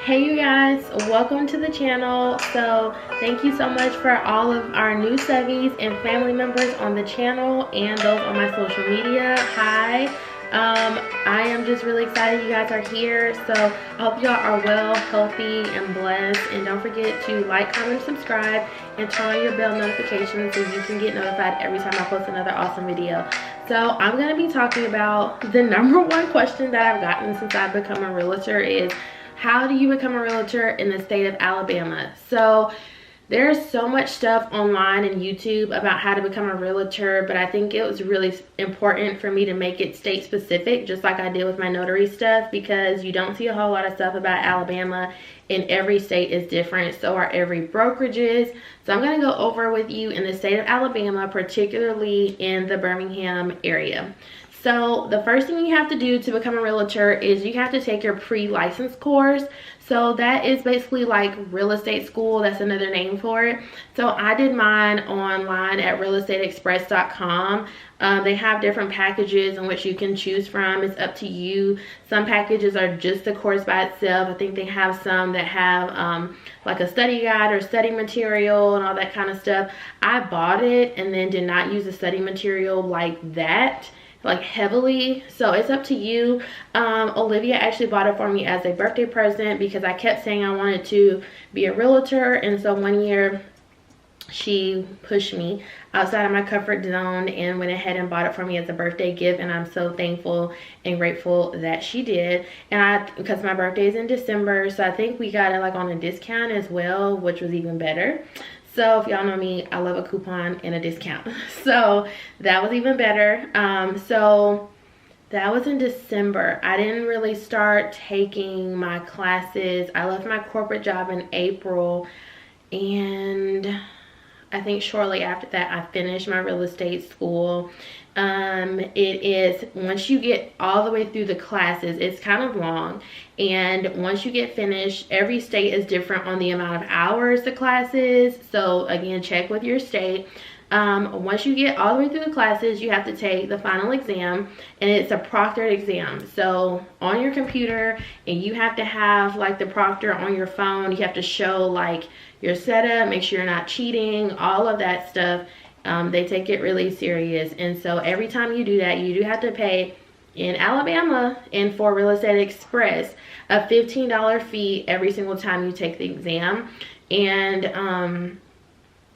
Hey you guys, welcome to the channel. So thank you so much for all of our new subbies and family members on the channel and those on my social media. Hi, I am just really excited you guys are here. So I hope y'all are well, healthy, and blessed. And don't forget to like, comment, subscribe, and turn on your bell notifications so you can get notified every time I post another awesome video. So I'm going to be talking about the number one question that I've gotten since I've become a realtor is, how do you become a realtor in the state of Alabama? So there's so much stuff online and YouTube about how to become a realtor, but I think it was really important for me to make it state specific, just like I did with my notary stuff, because you don't see a whole lot of stuff about Alabama, and every state is different. So are every brokerages. So I'm going to go over with you in the state of Alabama, particularly in the Birmingham area. So the first thing you have to do to become a realtor is you have to take your pre-license course. So that is basically like real estate school. That's another name for it. So I did mine online at realestateexpress.com. They have different packages in which you can choose from. It's up to you. Some packages are just the course by itself. I think they have some that have like a study guide or study material and all that kind of stuff. I bought it and then did not use the study material like that, like heavily. So it's up to you. Olivia actually bought it for me as a birthday present because I kept saying I wanted to be a realtor, and so one year she pushed me outside of my comfort zone and went ahead and bought it for me as a birthday gift, and I'm so thankful and grateful that she did. And because my birthday is in December, so I think we got it like on a discount as well, which was even better. So if y'all know me, I love a coupon and a discount. So that was even better. So that was in December. I didn't really start taking my classes. I left my corporate job in April, and I think shortly after that I finished my real estate school. It is, once you get all the way through the classes, it's kind of long, and once you get finished, every state is different on the amount of hours the class is. So again, check with your state. Once you get all the way through the classes, you have to take the final exam, and it's a proctored exam. So on your computer, and you have to have like the proctor on your phone. You have to show like your setup, make sure you're not cheating, all of that stuff. They take it really serious, and so every time you do that, you do have to pay, in Alabama and for Real Estate Express, a $15 fee every single time you take the exam. And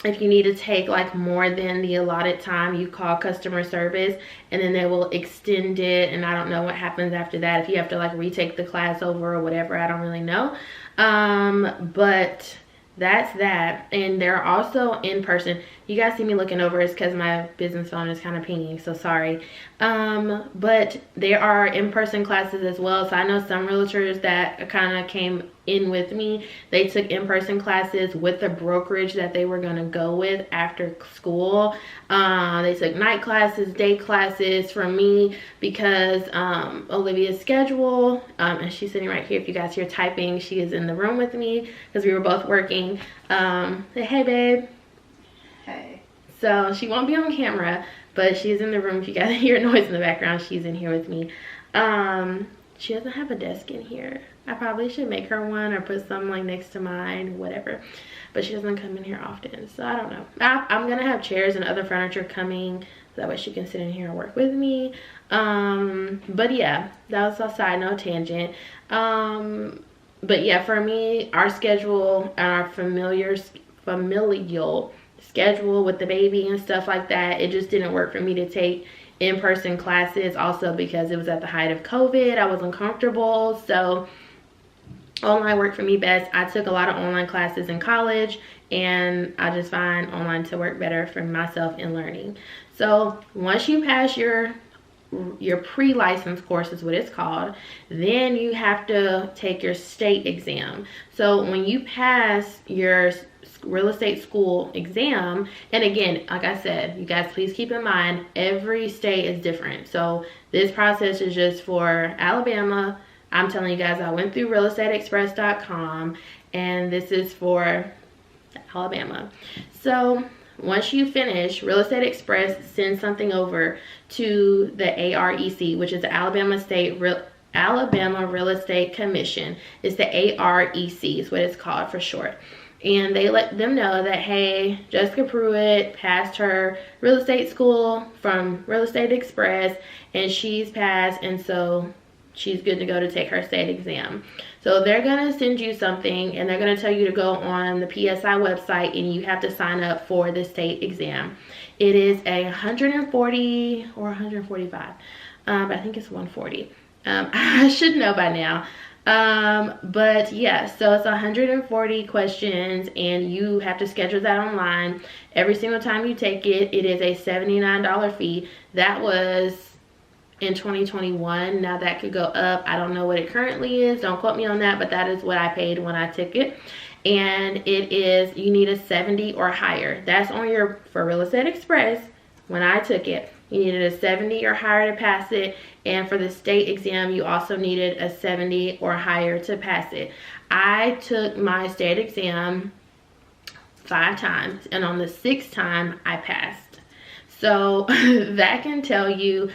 if you need to take like more than the allotted time, you call customer service, and then they will extend it, and I don't know what happens after that, if you have to like retake the class over or whatever. I don't really know. But that's that. And they're also in person. You guys see me looking over, it's because my business phone is kind of pinging, so sorry. But there are in-person classes as well. So I know some realtors that kind of came in with me, they took in-person classes with the brokerage that they were going to go with after school. They took night classes, day classes. For me, because Olivia's schedule, and she's sitting right here, if you guys hear typing, she is in the room with me because we were both working. Say hey babe. Hey. So she won't be on camera, but she's in the room. If you guys hear noise in the background, she's in here with me. She doesn't have a desk in here. I probably should make her one or put some like next to mine, whatever. But she doesn't come in here often, so I don't know. I'm gonna have chairs and other furniture coming, so that way she can sit in here and work with me. But yeah, that was a side note tangent. But yeah, for me, our schedule and our familial schedule with the baby and stuff like that, it just didn't work for me to take in-person classes. Also because it was at the height of COVID, I wasn't comfortable, so online worked for me best. I took a lot of online classes in college, and I just find online to work better for myself in learning. So once you pass your pre-license course is what it's called, then you have to take your state exam. So when you pass your real estate school exam, and again, like I said, you guys please keep in mind every state is different. So this process is just for Alabama. I'm telling you guys, I went through realestateexpress.com, and this is for Alabama. So once you finish, Real Estate Express sends something over to the AREC, which is the Alabama State Alabama Real Estate Commission. It's the AREC is what it's called for short. And they let them know that, hey, Jessica Pruitt passed her real estate school from Real Estate Express, and she's passed, and so she's good to go to take her state exam. So they're going to send you something, and they're going to tell you to go on the PSI website, and you have to sign up for the state exam. It is a 140 or 145. I think it's 140. I should know by now. But yeah, so it's 140 questions, and you have to schedule that online. Every single time you take it, it is a $79 fee. That was in 2021. Now that could go up. I don't know what it currently is. Don't quote me on that, but that is what I paid when I took it. And it is, you need a 70 or higher. That's on your, for Real Estate Express, when I took it, you needed a 70 or higher to pass it. And for the state exam, you also needed a 70 or higher to pass it. I took my state exam 5 times, and on the 6th time, I passed. So that can tell you,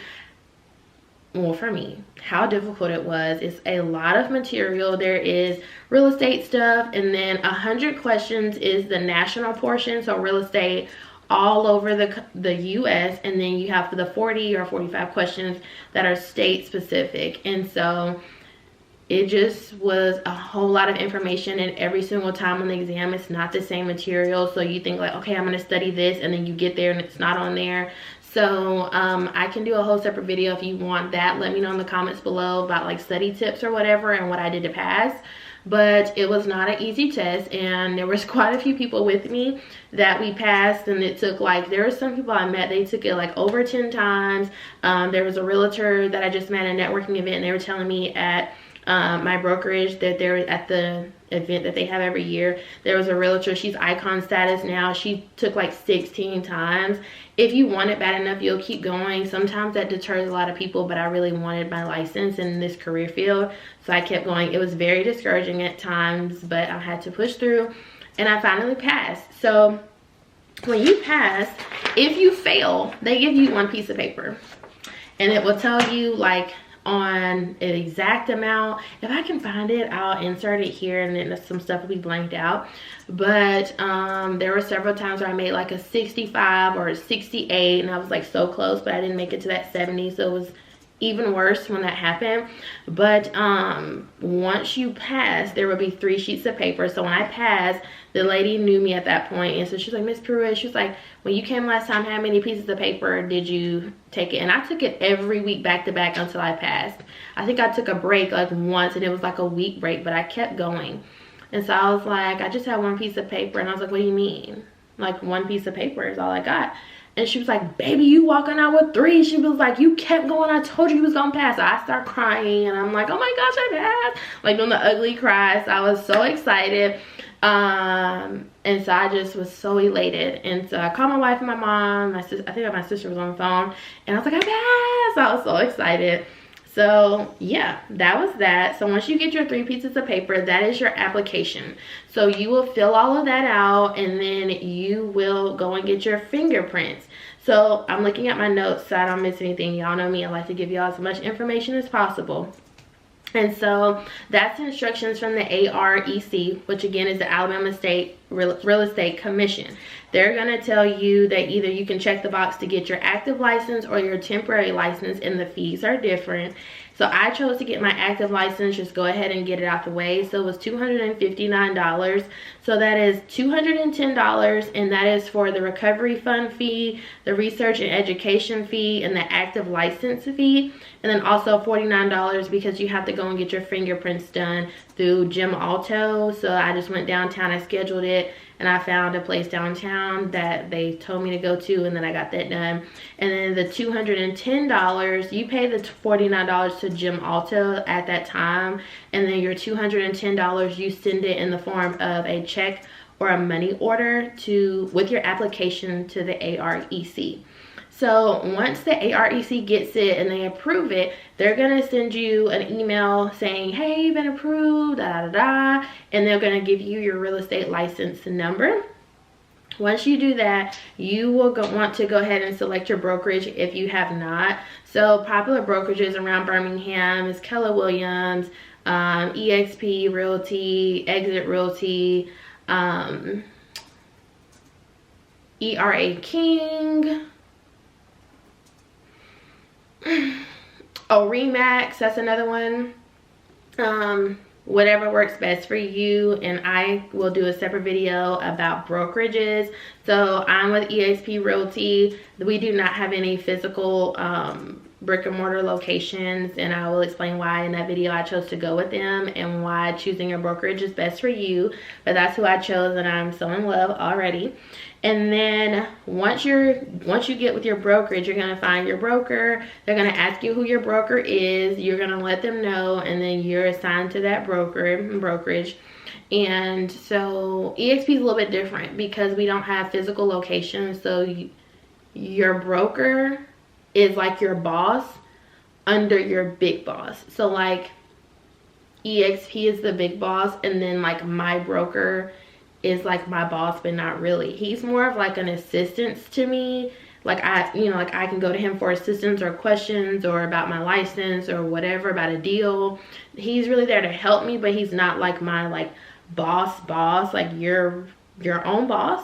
well, for me, how difficult it was. It's a lot of material. There is real estate stuff, and then 100 questions is the national portion, so real estate all over the U.S., and then you have the 40 or 45 questions that are state specific. And so it just was a whole lot of information, and every single time on the exam it's not the same material. So you think like, okay, I'm going to study this, and then you get there and it's not on there. So I can do a whole separate video if you want that. Let me know in the comments below about like study tips or whatever and what I did to pass. But it was not an easy test, and there was quite a few people with me that we passed, and it took like, there were some people I met, they took it like over 10 times. There was a realtor that I just met at a networking event, and they were telling me at my brokerage that they're at the event that they have every year, there was a realtor, she's icon status now, she took like 16 times. If you want it bad enough, you'll keep going. Sometimes that deters a lot of people, but I really wanted my license in this career field, so I kept going. It was very discouraging at times, but I had to push through, and I finally passed. So when you pass, if you fail, they give you one piece of paper, and it will tell you like on an exact amount. If I can find it, I'll insert it here, and then some stuff will be blanked out. But there were several times where I made like a 65 or a 68, and I was like so close, but I didn't make it to that 70, so it was even worse when that happened. But once you pass, there will be 3 sheets of paper. So when I passed, the lady knew me at that point, and so she's like, Miss Pruitt, she was like, when you came last time, how many pieces of paper did you take it? And I took it every week back to back until I passed. I think I took a break like once, and it was like a week break, but I kept going. And so I was like, I just have 1 piece of paper. And I was like, what do you mean? Like 1 piece of paper is all I got. And she was like, baby, you walking out with 3. She was like, you kept going. I told you was going to pass. So I start crying, and I'm like, oh my gosh, I passed. Like doing the ugly cry. So I was so excited. And so I just was so elated. And so I called my wife and my mom. My sister, I think my sister was on the phone. And I was like, I passed. I was so excited. So yeah, that was that. So once you get your 3 pieces of paper, that is your application. So you will fill all of that out, and then you will go and get your fingerprints. So I'm looking at my notes so I don't miss anything. Y'all know me, I like to give y'all as much information as possible. And so that's instructions from the AREC, which again is the Alabama State Real Estate Commission. They're going to tell you that either you can check the box to get your active license or your temporary license, and the fees are different. So I chose to get my active license, just go ahead and get it out the way. So it was $259. So that is $210, and that is for the recovery fund fee, the research and education fee, and the active license fee. And then also $49 because you have to go and get your fingerprints done through Jim Alto. So I just went downtown, I scheduled it, and I found a place downtown that they told me to go to, and then I got that done. And then the $210, you pay the $49 to Jim Alto at that time, and then your $210, you send it in the form of a check or a money order with your application to the AREC. So once the AREC gets it and they approve it, they're going to send you an email saying, hey, you've been approved, da da da, and they're going to give you your real estate license number. Once you do that, you will want to go ahead and select your brokerage if you have not. So popular brokerages around Birmingham is Keller Williams, EXP Realty, Exit Realty, ERA King, Remax, that's another one. Whatever works best for you, and I will do a separate video about brokerages. So I'm with EXP Realty. We do not have any physical brick and mortar locations, and I will explain why in that video I chose to go with them and why choosing a brokerage is best for you. But that's who I chose, and I'm so in love already. And then once you get with your brokerage, you're gonna find your broker. They're gonna ask you who your broker is. You're gonna let them know, and then you're assigned to that brokerage. And so EXP is a little bit different because we don't have physical locations. So your broker is like your boss under your big boss. So like EXP is the big boss, and then like my broker is like my boss, but not really. He's more of like an assistant to me. Like I can go to him for assistance or questions or about my license or whatever, about a deal. He's really there to help me, but he's not like my like boss. Like you're your own boss,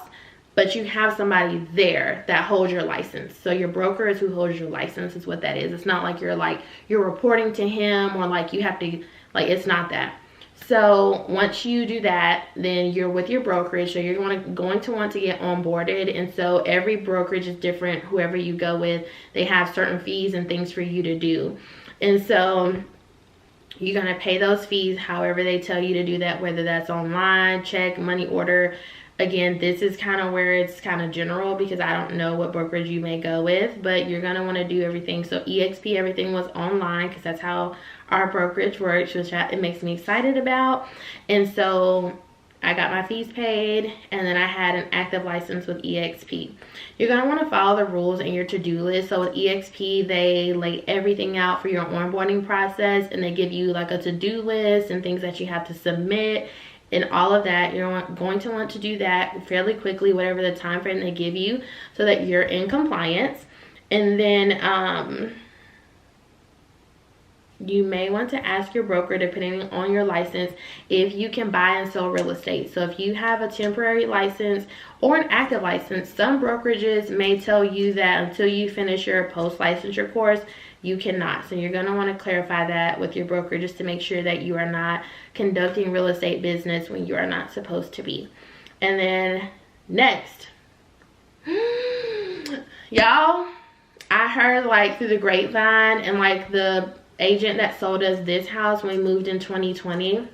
but you have somebody there that holds your license. So your broker is who holds your license, is what that is. It's not like you're reporting to him, or like you have to, like, it's not that. So once you do that, then you're with your brokerage. So you're going to want to get onboarded. And so every brokerage is different. Whoever you go with, they have certain fees and things for you to do. And so you're going to pay those fees however they tell you to do that, whether that's online, check, money order. Again, this is kind of where it's kind of general because I don't know what brokerage you may go with, but you're going to want to do everything. So EXP, everything was online because that's how our brokerage works, which it makes me excited about. And so I got my fees paid, and then I had an active license with EXP. You're going to want to follow the rules in your to-do list. So with EXP, they lay everything out for your onboarding process, and they give you like a to-do list and things that you have to submit and all of that. You're going to want to do that fairly quickly, whatever the time frame they give you, so that you're in compliance. And then you may want to ask your broker, depending on your license, if you can buy and sell real estate. So if you have a temporary license or an active license, some brokerages may tell you that until you finish your post-licensure course, you cannot. So you're going to want to clarify that with your broker, just to make sure that you are not conducting real estate business when you are not supposed to be. And then next, y'all, I heard like through the grapevine, and like the agent that sold us this house when we moved in 2020,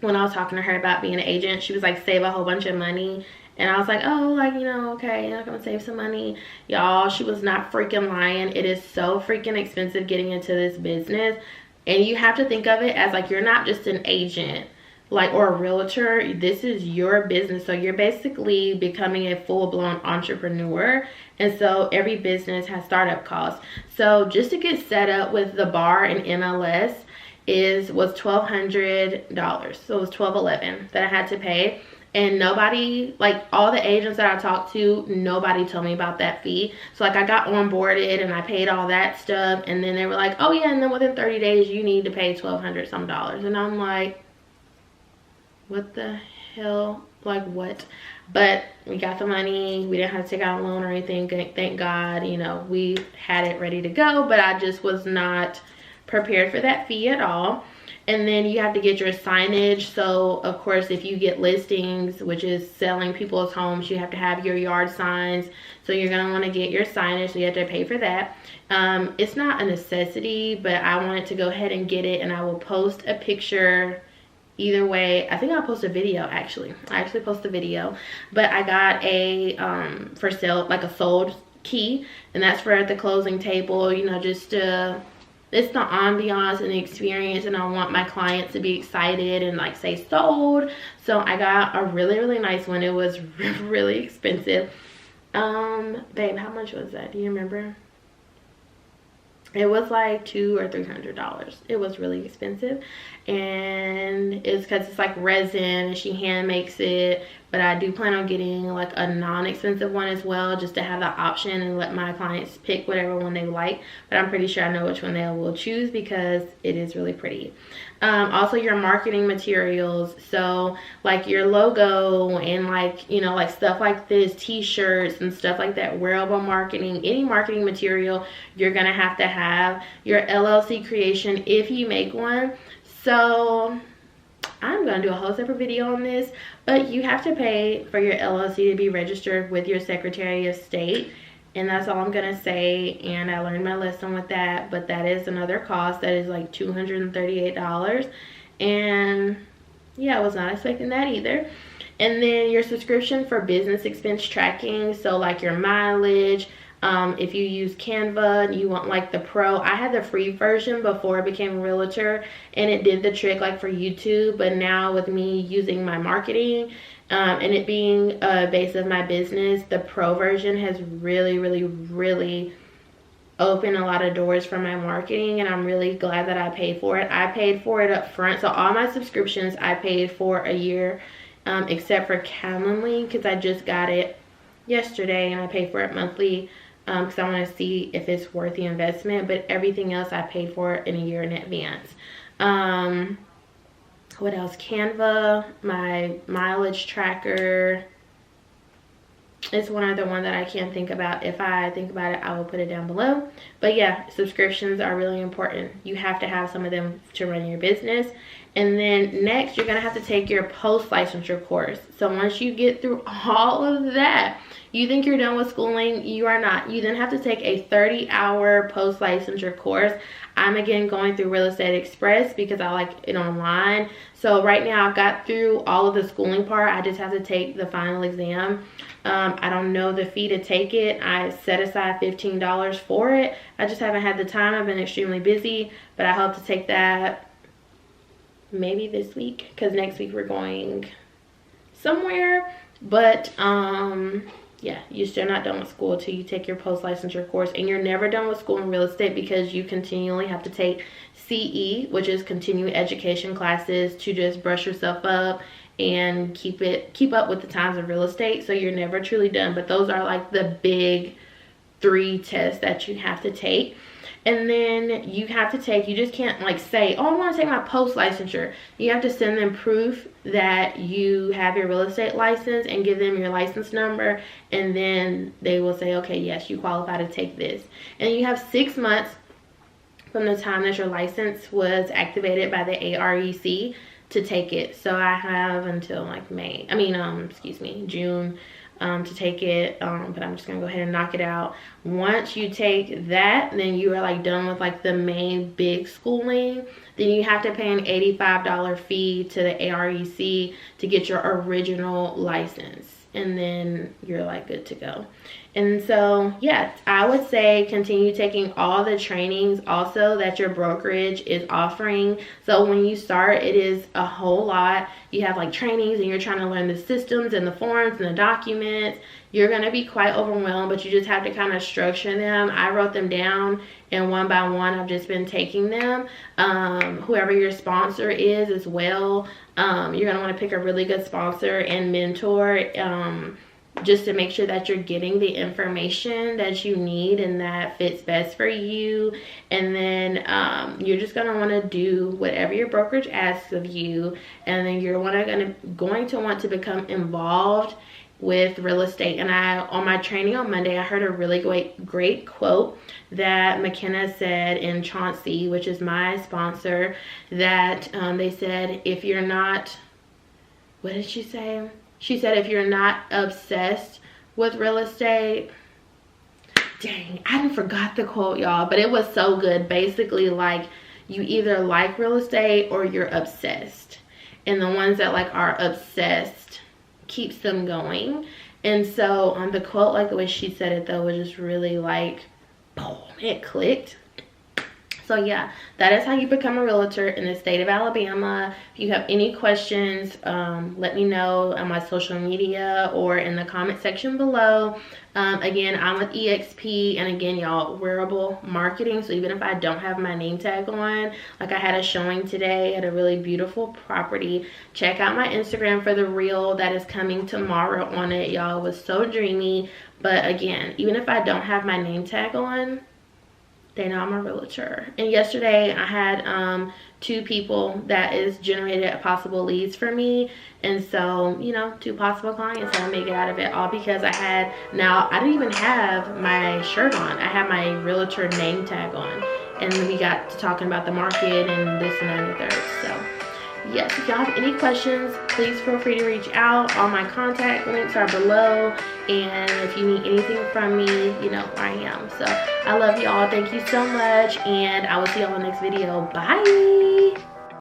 when I was talking to her about being an agent, she was like, save a whole bunch of money. And I was like, oh, like, you know, okay, I'm gonna save some money. Y'all, she was not freaking lying. It is so freaking expensive getting into this business. And you have to think of it as like, you're not just an agent, like, or a realtor. This is your business. So you're basically becoming a full-blown entrepreneur. And so every business has startup costs. So just to get set up with the bar and MLS was $1,200. So it was $1,211 that I had to pay. And nobody, like all the agents that I talked to, nobody told me about that fee. So like I got onboarded and I paid all that stuff, and then they were like, oh yeah, and then within 30 days you need to pay $1,200 some dollars. And I'm like, what the hell? Like what? But we got the money. We didn't have to take out a loan or anything. Thank God, you know, we had it ready to go, but I just was not prepared for that fee at all. And then you have to get your signage. So of course, if you get listings, which is selling people's homes, you have to have your yard signs. So you're gonna wanna get your signage, so you have to pay for that. It's not a necessity, but I wanted to go ahead and get it, and I will post a picture. Either way, I think I'll post a video actually. I actually post a video, but I got a for sale, like a sold key, and that's for at the closing table, you know, just it's the ambiance and the experience, and I want my clients to be excited and like say sold. So I got a really, really nice one. It was really expensive. Babe, how much was that? Do you remember? It was like $200 or $300. It was really expensive. and it's because it's like resin and she hand makes it. But I do plan on getting like a non-expensive one as well, just to have the option and let my clients pick whatever one they like. But I'm pretty sure I know which one they will choose because it is really pretty. Also your marketing materials, so like your logo and like, you know, like stuff like this, t-shirts and stuff like that, wearable marketing, any marketing material, you're gonna have your LLC creation if you make one. So I'm going to do a whole separate video on this, but you have to pay for your LLC to be registered with your Secretary of State, and that's all I'm going to say. And I learned my lesson with that, but that is another cost that is like $238, and yeah, I was not expecting that either. And then your subscription for business expense tracking, so like your mileage. If you use Canva and you want like the pro, I had the free version before I became a realtor and it did the trick like for YouTube, but now with me using my marketing and it being a base of my business, the pro version has really opened a lot of doors for my marketing, and I'm really glad that I paid for it. I paid for it up front, so all my subscriptions I paid for a year, except for Calendly because I just got it yesterday and I paid for it monthly because I want to see if it's worth the investment. But everything else I paid for in a year in advance. What else? Canva, my mileage tracker. It's one other one that I can't think about. If I think about it, I will put it down below. But yeah, subscriptions are really important. You have to have some of them to run your business. And then next, you're going to have to take your post-licensure course. So once you get through all of that, you think you're done with schooling, you are not. You then have to take a 30-hour post-licensure course. I'm again going through Real Estate Express because I like it online. So right now I've got through all of the schooling part. I just have to take the final exam. I don't know the fee to take it. I set aside $15 for it. I just haven't had the time. I've been extremely busy, but I hope to take that maybe this week because next week we're going somewhere. But yeah, you're still not done with school till you take your post-licensure course, and you're never done with school in real estate because you continually have to take CE, which is continuing education classes, to just brush yourself up and keep up with the times of real estate. So you're never truly done, but those are like the big 3 tests that you have to take. And then you have to take, you just can't like say, oh, I want to take my post licensure. You have to send them proof that you have your real estate license and give them your license number, and then they will say, okay, yes, you qualify to take this. And you have 6 months from the time that your license was activated by the AREC to take it. So I have until like June to take it, but I'm just gonna go ahead and knock it out. Once you take that, then you are like done with like the main big schooling. Then you have to pay an $85 fee to the AREC to get your original license, and then you're like good to go. And so yeah, I would say continue taking all the trainings also that your brokerage is offering. So when you start, it is a whole lot. You have like trainings and you're trying to learn the systems and the forms and the documents. You're going to be quite overwhelmed, but you just have to kind of structure them. I wrote them down, and one by one I've just been taking them. Whoever your sponsor is as well, you're going to want to pick a really good sponsor and mentor, just to make sure that you're getting the information that you need and that fits best for you. And then you're just going to want to do whatever your brokerage asks of you, and then you're going to want to become involved with real estate. And on my training on Monday, I heard a really great quote that McKenna said in Chauncey, which is my sponsor, that they said, if you're not, what did she say? She said, if you're not obsessed with real estate, dang, I forgot the quote, y'all, but it was so good. Basically, like, you either like real estate or you're obsessed. And the ones that like are obsessed keeps them going. And so on the quote, like the way she said it though, was just really like, boom, it clicked. So yeah, that is how you become a realtor in the state of Alabama. If you have any questions, let me know on my social media or in the comment section below. Again, I'm with EXP, and again, y'all, wearable marketing. So even if I don't have my name tag on, like I had a showing today at a really beautiful property. Check out my Instagram for the reel that is coming tomorrow on it, y'all. It was so dreamy. But again, even if I don't have my name tag on, they know I'm a realtor. And yesterday I had 2 people that is generated possible leads for me. And so, you know, 2 possible clients that I may get out of it, all because I had, now I didn't even have my shirt on. I had my realtor name tag on. And we got to talking about the market and this and that and the third. So yes, if y'all have any questions, please feel free to reach out. All my contact links are below. And if you need anything from me, you know where I am. So I love y'all. Thank you so much. And I will see y'all in the next video. Bye.